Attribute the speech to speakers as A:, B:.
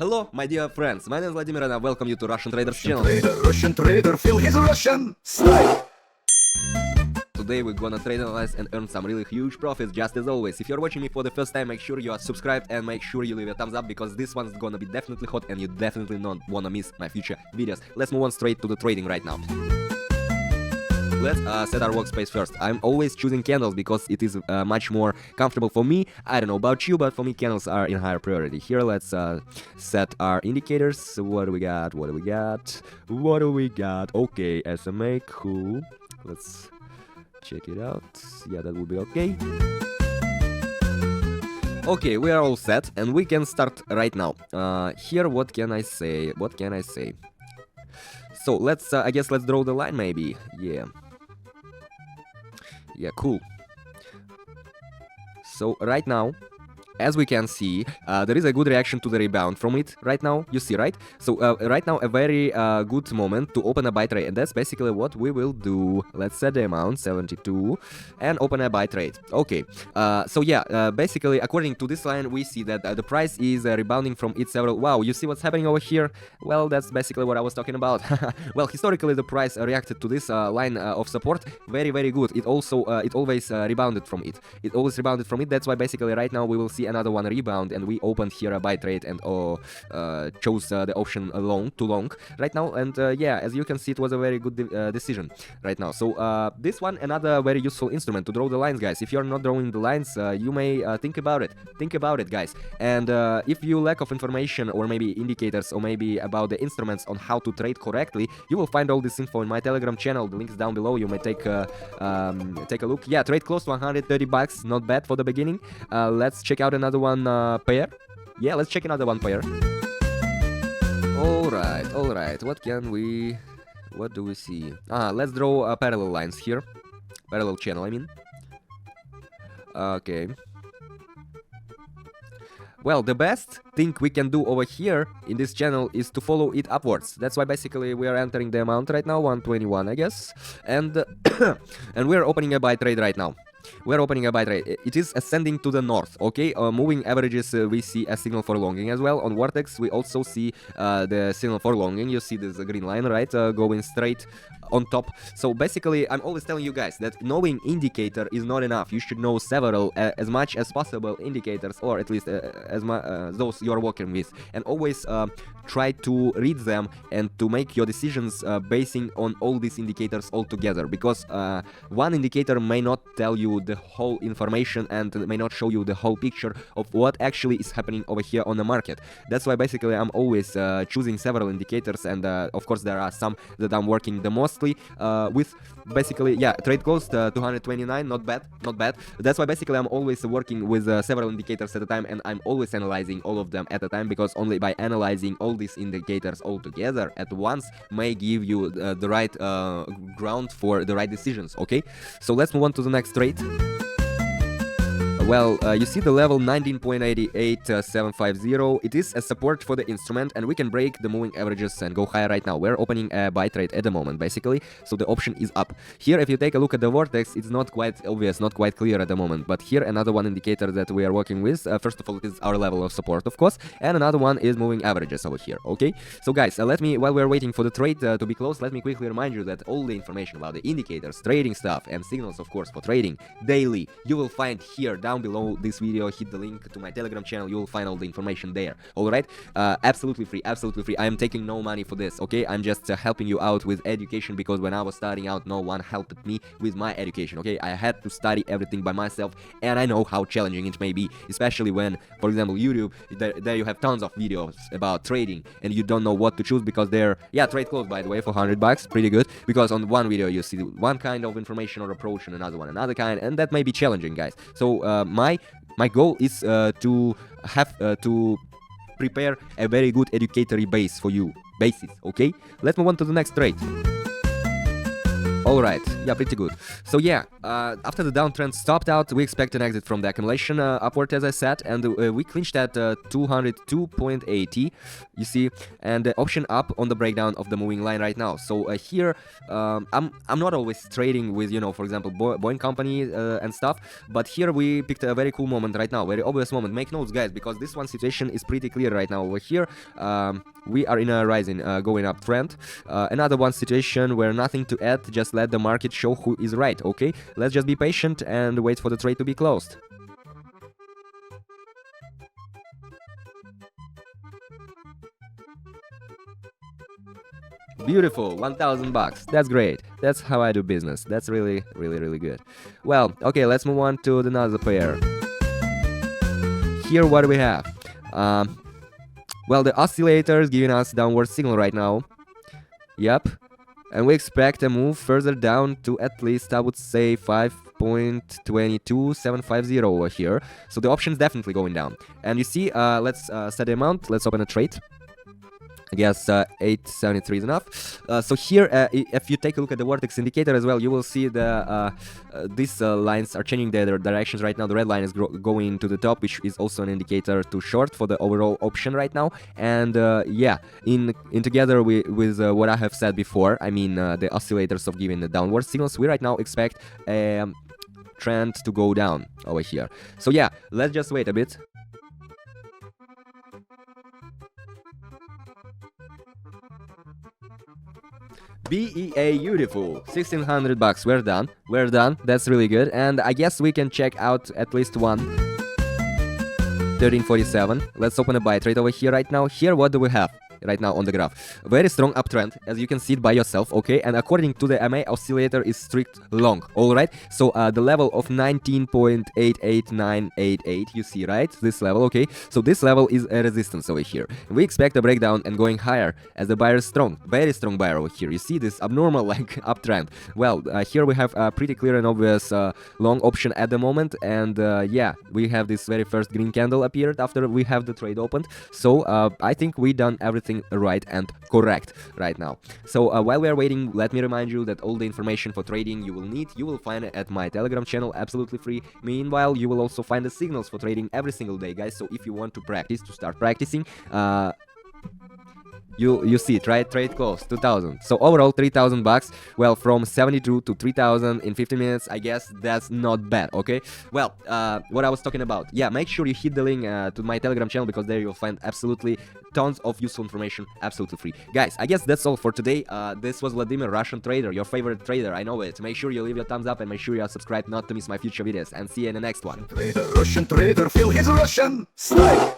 A: Hello, my dear friends, my name is Vladimir and I welcome you to Russian Traders channel.
B: Russian trader, feel his Russian style.
A: Today we're gonna trade, analyze and earn some really huge profits just as always. If you're watching me for the first time, make sure you are subscribed and make sure you leave a thumbs up because this one's gonna be definitely hot and you definitely not wanna miss my future videos. Let's move on straight to the trading right now. Let's set our workspace first. I'm always choosing candles because it is much more comfortable for me. I don't know about you, but for me candles are in higher priority. Here let's set our indicators. What do we got? What do we got? What do we got? Okay, SMA, cool. Let's check it out. Yeah, that will be okay. Okay, we are all set and we can start right now. Here, what can I say? What can I say? So let's, I guess let's draw the line maybe. Yeah. Yeah, cool. So right now, as we can see, there is a good reaction to the rebound from it right now, you see, right? So right now a very good moment to open a buy trade, and that's basically what we will do. Let's set the amount 72 and open a buy trade. Okay, so yeah, basically according to this line we see that the price is rebounding from its several. Wow, you see what's happening over here? Well, that's basically what I was talking about. Well, historically the price reacted to this line of support very good. It also it always rebounded from it. It always rebounded from it. That's why basically right now we will see another one rebound, and we opened here a buy trade and chose the option long right now. And yeah, as you can see, it was a very good decision right now. So this one, another very useful instrument to draw the lines, guys. If you're not drawing the lines, you may think about it, guys. And if you lack of information or maybe indicators or maybe about the instruments on how to trade correctly, you will find all this info in my Telegram channel. The link's down below. You may take a look. Yeah, trade close to 130 bucks, not bad for the beginning. Let's check out another one pair. Yeah, let's check another one pair. All right. What do we see? Let's draw parallel lines here. Parallel channel, I mean. Okay. Well, the best thing we can do over here in this channel is to follow it upwards. That's why basically we are entering the amount right now, 121, I guess. And and we're opening a buy trade right now. We're opening a buy trade. It is ascending to the north, okay? Moving averages, we see a signal for longing as well. On Vortex, we also see the signal for longing. You see this green line, right? Going straight on top. So basically, I'm always telling you guys that knowing indicator is not enough. You should know several, as much as possible indicators, or at least those you're working with. And always try to read them and to make your decisions basing on all these indicators all together. Because one indicator may not tell you the whole information and may not show you the whole picture of what actually is happening over here on the market. That's why basically I'm always choosing several indicators, and of course there are some that I'm working the mostly with. Basically, yeah, trade close 229, not bad. That's why basically I'm always working with several indicators at a time, and I'm always analyzing all of them at a time, because only by analyzing all these indicators all together at once may give you the right ground for the right decisions. Okay, so let's move on to the next trade. Well, you see the level 19.88750. It is a support for the instrument, and we can break the moving averages and go higher right now. We're opening a buy trade at the moment, basically, so the option is up. Here, if you take a look at the vortex, it's not quite obvious, not quite clear at the moment, but here another one indicator that we are working with. First of all, it is our level of support, of course, and another one is moving averages over here, okay? So guys, let me, while we're waiting for the trade to be closed, let me quickly remind you that all the information about the indicators, trading stuff, and signals, of course, for trading daily, you will find here down below this video. Hit the link to my Telegram channel, you will find all the information there. Alright, absolutely free. I am taking no money for this, okay? I'm just helping you out with education, because when I was starting out, no one helped me with my education, okay? I had to study everything by myself, and I know how challenging it may be, especially when, for example, YouTube, there you have tons of videos about trading, and you don't know what to choose because they're, yeah, trade close, by the way, for 100 bucks, pretty good, because on one video you see one kind of information or approach, and another one another kind, and that may be challenging, guys. So my goal is to have to prepare a very good educatory base for you, okay? Let's move on to the next trade. Alright, yeah, pretty good. So yeah, after the downtrend stopped out, we expect an exit from the accumulation upward, as I said, and we clinched at 202.80, you see, and the option up on the breakdown of the moving line right now. So here, I'm not always trading with, you know, for example, Boeing company and stuff, but here we picked a very cool moment right now, very obvious moment. Make notes, guys, because this one situation is pretty clear right now. Over here, we are in a rising, going up trend. Another one situation where nothing to add, just let the market show who is right, okay? Let's just be patient and wait for the trade to be closed. Beautiful, 1,000 bucks. That's great. That's how I do business. That's really, really, really good. Well, okay, let's move on to another pair. Here, what do we have? Well, the oscillator is giving us downward signal right now. Yep. And we expect a move further down to at least, I would say, 5.22750 over here. So the option is definitely going down. And you see, let's set the amount. Let's open a trade. I guess 873 is enough. So here, if you take a look at the vortex indicator as well, you will see the these lines are changing their directions right now. The red line is going to the top, which is also an indicator to short for the overall option right now. And yeah, in together with what I have said before, I mean the oscillators of giving the downward signals, we right now expect a trend to go down over here. So yeah, let's just wait a bit. BEA, beautiful, 1,600 bucks. We're done. We're done. That's really good. And I guess we can check out at least one. 1347. Let's open a buy trade over here right now. Here, what do we have right now on the graph? Very strong uptrend, as you can see it by yourself, okay? And according to the MA, oscillator is strict long, alright? So the level of 19.88988, you see, right? This level, okay? So this level is a resistance over here. We expect a breakdown and going higher, as the buyer is strong, very strong buyer over here. You see this abnormal, like, uptrend. Well, here we have a pretty clear and obvious long option at the moment, and yeah, we have this very first green candle appeared after we have the trade opened. So I think we done everything right and correct right now. So while we are waiting, let me remind you that all the information for trading you will find it at my Telegram channel, absolutely free. Meanwhile, you will also find the signals for trading every single day, guys. So if you want to practice, to start practicing, you see it, right? Trade close 2,000. So overall 3,000 bucks. Well, from 72 to 3,000 in 15 minutes, I guess that's not bad, okay? Well, what I was talking about, yeah, make sure you hit the link to my Telegram channel, because there you'll find absolutely tons of useful information, absolutely free. Guys, I guess that's all for today. This was Vladimir, Russian trader, your favorite trader, I know it. Make sure you leave your thumbs up and make sure you are subscribed not to miss my future videos, and see you in the next one.
B: Russian trader, feel his Russian style.